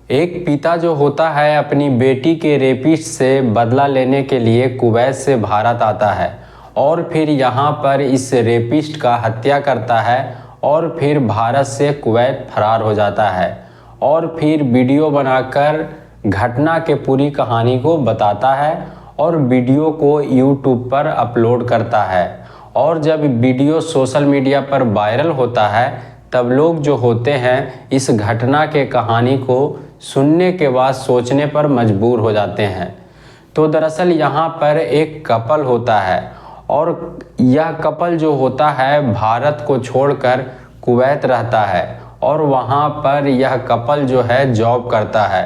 एक पिता जो होता है अपनी बेटी के रेपिस्ट से बदला लेने के लिए कुवैत से भारत आता है और फिर यहाँ पर इस रेपिस्ट का हत्या करता है और फिर भारत से कुवैत फरार हो जाता है और फिर वीडियो बनाकर घटना के पूरी कहानी को बताता है और वीडियो को यूट्यूब पर अपलोड करता है। और जब वीडियो सोशल मीडिया पर वायरल होता है तब लोग जो होते हैं इस घटना के कहानी को सुनने के बाद सोचने पर मजबूर हो जाते हैं। तो दरअसल यहाँ पर एक कपल होता है और यह कपल जो होता है भारत को छोड़कर कुवैत रहता है और वहाँ पर यह कपल जो है जॉब करता है।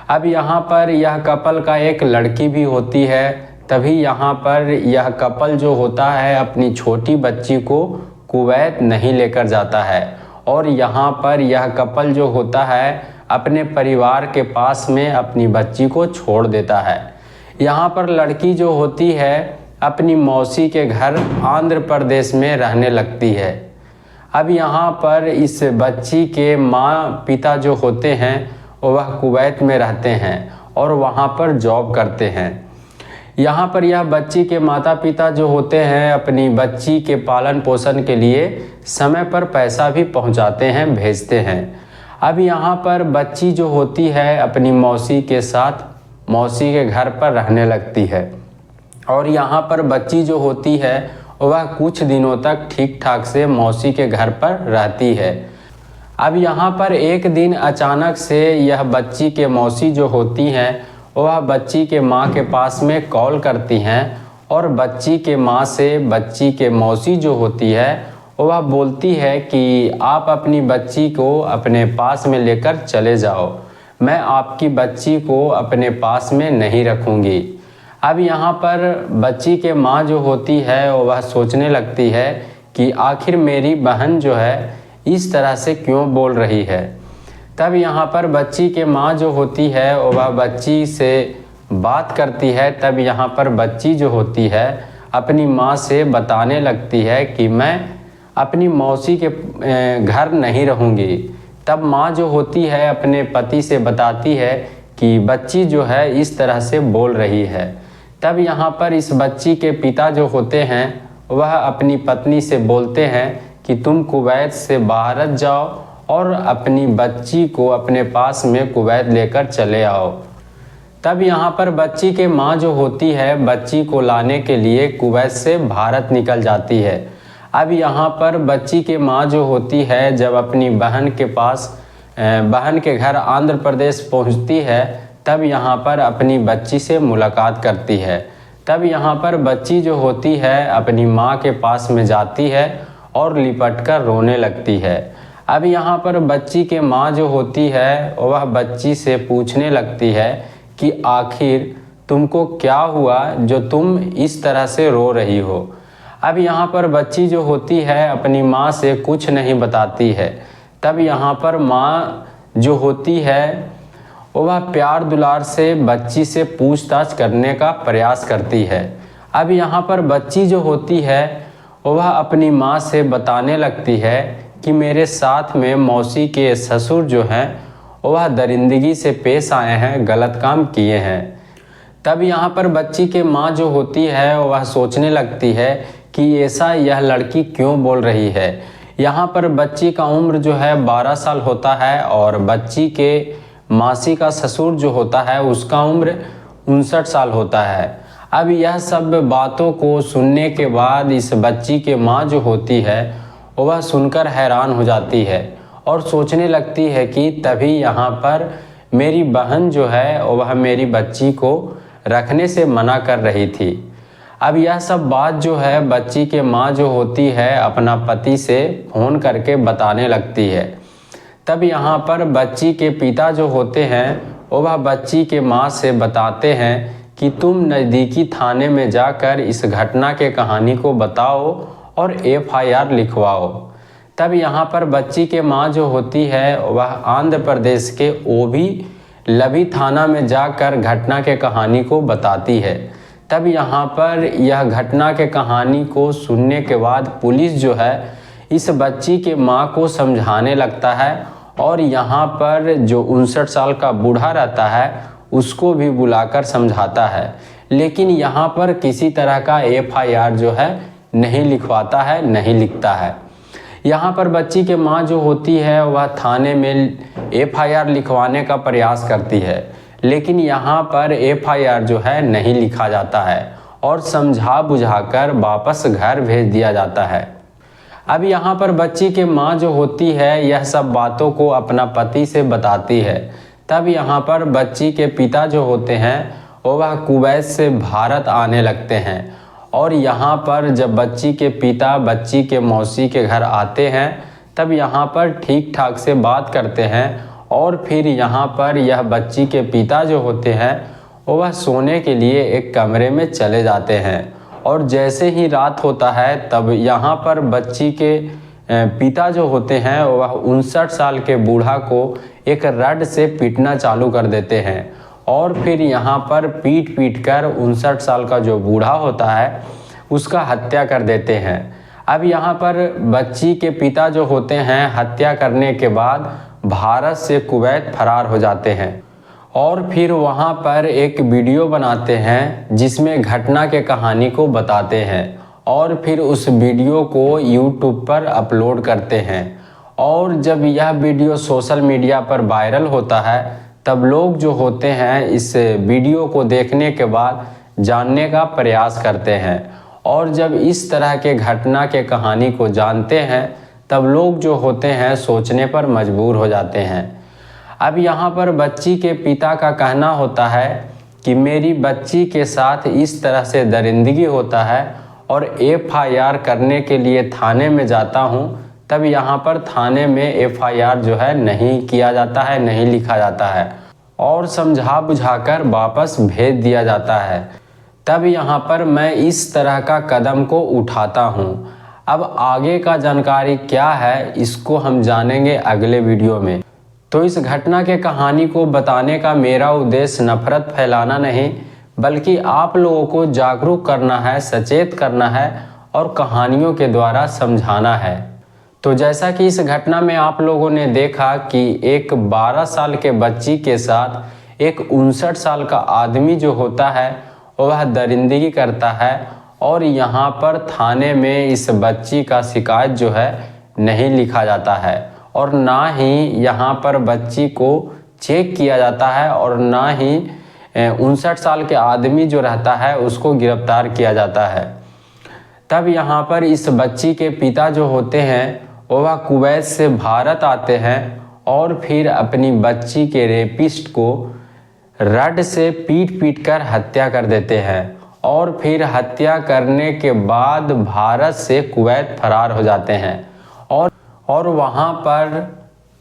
अब यहाँ पर यह कपल का एक लड़की भी होती है। तभी यहाँ पर यह कपल जो होता है अपनी छोटी बच्ची को कुवैत नहीं लेकर जाता है और यहाँ पर यह कपल जो होता है अपने परिवार के पास में अपनी बच्ची को छोड़ देता है। यहाँ पर लड़की जो होती है अपनी मौसी के घर आंध्र प्रदेश में रहने लगती है। अब यहाँ पर इस बच्ची के माँ पिता जो होते हैं वह कुवैत में रहते हैं और वहाँ पर जॉब करते हैं। यहाँ पर यह बच्ची के माता पिता जो होते हैं अपनी बच्ची के पालन पोषण के लिए समय पर पैसा भी पहुँचाते हैं, भेजते हैं। अब यहाँ पर बच्ची जो होती है अपनी मौसी के साथ मौसी के घर पर रहने लगती है और यहाँ पर बच्ची जो होती है वह कुछ दिनों तक ठीक ठाक से मौसी के घर पर रहती है। अब यहाँ पर एक दिन अचानक से यह बच्ची के मौसी जो होती हैं वह बच्ची के माँ के पास में कॉल करती हैं और बच्ची के माँ से बच्ची के मौसी जो होती है वह बोलती है कि आप अपनी बच्ची को अपने पास में लेकर चले जाओ, मैं आपकी बच्ची को अपने पास में नहीं रखूँगी। अब यहाँ पर बच्ची के माँ जो होती है वह सोचने लगती है कि आखिर मेरी बहन जो है इस तरह से क्यों बोल रही है। तब यहाँ पर बच्ची के माँ जो होती है वह बच्ची से बात करती है। तब यहाँ पर बच्ची जो होती है अपनी माँ से बताने लगती है कि मैं अपनी मौसी के घर नहीं रहूँगी। तब माँ जो होती है अपने पति से बताती है कि बच्ची जो है इस तरह से बोल रही है। तब यहाँ पर इस बच्ची के पिता जो होते हैं वह अपनी पत्नी से बोलते हैं कि तुम कुवैत से भारत जाओ और अपनी बच्ची को अपने पास में कुवैत लेकर चले आओ। तब यहाँ पर बच्ची के माँ जो होती है बच्ची को लाने के लिए कुवैत से भारत निकल जाती है। अब यहाँ पर बच्ची के माँ जो होती है जब अपनी बहन के पास बहन के घर आंध्र प्रदेश पहुँचती है तब यहाँ पर अपनी बच्ची से मुलाकात करती है। तब यहाँ पर बच्ची जो होती है अपनी माँ के पास में जाती है और लिपट कर रोने लगती है। अब यहाँ पर बच्ची के माँ जो होती है वह बच्ची से पूछने लगती है कि आखिर तुमको क्या हुआ जो तुम इस तरह से रो रही हो। अब यहाँ पर बच्ची जो होती है अपनी माँ से कुछ नहीं बताती है। तब यहाँ पर माँ जो होती है वह प्यार दुलार से बच्ची से पूछताछ करने का प्रयास करती है। अब यहाँ पर बच्ची जो होती है वह अपनी माँ से बताने लगती है कि मेरे साथ में मौसी के ससुर जो हैं वह दरिंदगी से पेश आए हैं, गलत काम किए हैं। तब यहाँ पर बच्ची के माँ जो होती है वह सोचने लगती है कि ऐसा यह लड़की क्यों बोल रही है। यहाँ पर बच्ची का उम्र जो है 12 साल होता है और बच्ची के मासी का ससुर जो होता है उसका उम्र 59 साल होता है। अब यह सब बातों को सुनने के बाद इस बच्ची के माँ जो होती है वह सुनकर हैरान हो जाती है और सोचने लगती है कि तभी यहाँ पर मेरी बहन जो है वह मेरी बच्ची को रखने से मना कर रही थी। अब यह सब बात जो है बच्ची के माँ जो होती है अपना पति से फ़ोन करके बताने लगती है। तब यहाँ पर बच्ची के पिता जो होते हैं वह बच्ची के माँ से बताते हैं कि तुम नज़दीकी थाने में जाकर इस घटना के कहानी को बताओ और FIR लिखवाओ। तब यहाँ पर बच्ची के माँ जो होती है वह आंध्र प्रदेश के ओभी लवी थाना में जाकर घटना के कहानी को बताती है। तब यहाँ पर यह घटना के कहानी को सुनने के बाद पुलिस जो है इस बच्ची के माँ को समझाने लगता है और यहाँ पर जो 59 साल का बूढ़ा रहता है उसको भी बुलाकर समझाता है, लेकिन यहाँ पर किसी तरह का FIR जो है नहीं लिखवाता है, नहीं लिखता है। यहाँ पर बच्ची के माँ जो होती है वह थाने में FIR लिखवाने का प्रयास करती है, लेकिन यहाँ पर FIR जो है नहीं लिखा जाता है और समझा बुझाकर वापस घर भेज दिया जाता है। अब यहाँ पर बच्ची के माँ जो होती है यह सब बातों को अपना पति से बताती है। तब यहाँ पर बच्ची के पिता जो होते हैं वह कुवैत से भारत आने लगते हैं और यहाँ पर जब बच्ची के पिता बच्ची के मौसी के घर आते हैं तब यहाँ पर ठीक ठाक से बात करते हैं और फिर यहाँ पर यह बच्ची के पिता जो होते हैं वह सोने के लिए एक कमरे में चले जाते हैं। और जैसे ही रात होता है तब यहाँ पर बच्ची के पिता जो होते हैं वह 59 साल के बूढ़ा को एक रड से पीटना चालू कर देते हैं और फिर यहाँ पर पीट कर 59 साल का जो बूढ़ा होता है उसका हत्या कर देते हैं। अब यहाँ पर बच्ची के पिता जो होते हैं हत्या करने के बाद भारत से कुवैत फरार हो जाते हैं और फिर वहाँ पर एक वीडियो बनाते हैं जिसमें घटना के कहानी को बताते हैं और फिर उस वीडियो को YouTube पर अपलोड करते हैं। और जब यह वीडियो सोशल मीडिया पर वायरल होता है तब लोग जो होते हैं इस वीडियो को देखने के बाद जानने का प्रयास करते हैं और जब इस तरह के घटना के कहानी को जानते हैं तब लोग जो होते हैं सोचने पर मजबूर हो जाते हैं। अब यहाँ पर बच्ची के पिता का कहना होता है कि मेरी बच्ची के साथ इस तरह से दरिंदगी होता है और FIR करने के लिए थाने में जाता हूँ तब यहाँ पर थाने में FIR जो है नहीं किया जाता है, नहीं लिखा जाता है और समझा बुझाकर वापस भेज दिया जाता है। तब यहाँ पर मैं इस तरह का कदम को उठाता हूँ। अब आगे का जानकारी क्या है इसको हम जानेंगे अगले वीडियो में। तो इस घटना के कहानी को बताने का मेरा उद्देश्य नफरत फैलाना नहीं बल्कि आप लोगों को जागरूक करना है, सचेत करना है और कहानियों के द्वारा समझाना है। तो जैसा कि इस घटना में आप लोगों ने देखा कि एक 12 साल के बच्ची के साथ एक 59 साल का आदमी जो होता है वह दरिंदगी करता है और यहाँ पर थाने में इस बच्ची का शिकायत जो है नहीं लिखा जाता है और ना ही यहाँ पर बच्ची को चेक किया जाता है और ना ही 59 साल के आदमी जो रहता है उसको गिरफ्तार किया जाता है। तब यहाँ पर इस बच्ची के पिता जो होते हैं वह कुवैत से भारत आते हैं और फिर अपनी बच्ची के रेपिस्ट को रड से पीट कर हत्या कर देते हैं और फिर हत्या करने के बाद भारत से कुवैत फरार हो जाते हैं और वहाँ पर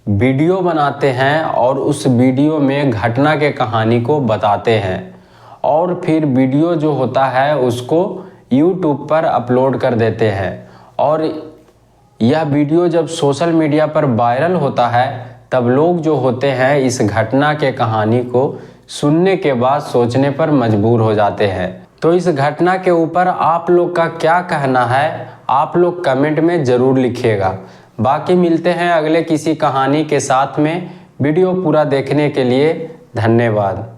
वीडियो बनाते हैं और उस वीडियो में घटना के कहानी को बताते हैं और फिर वीडियो जो होता है उसको YouTube पर अपलोड कर देते हैं। और यह वीडियो जब सोशल मीडिया पर वायरल होता है तब लोग जो होते हैं इस घटना के कहानी को सुनने के बाद सोचने पर मजबूर हो जाते हैं। तो इस घटना के ऊपर आप लोग का क्या कहना है आप लोग कमेंट में ज़रूर लिखिएगा। बाकी मिलते हैं अगले किसी कहानी के साथ में। वीडियो पूरा देखने के लिए धन्यवाद।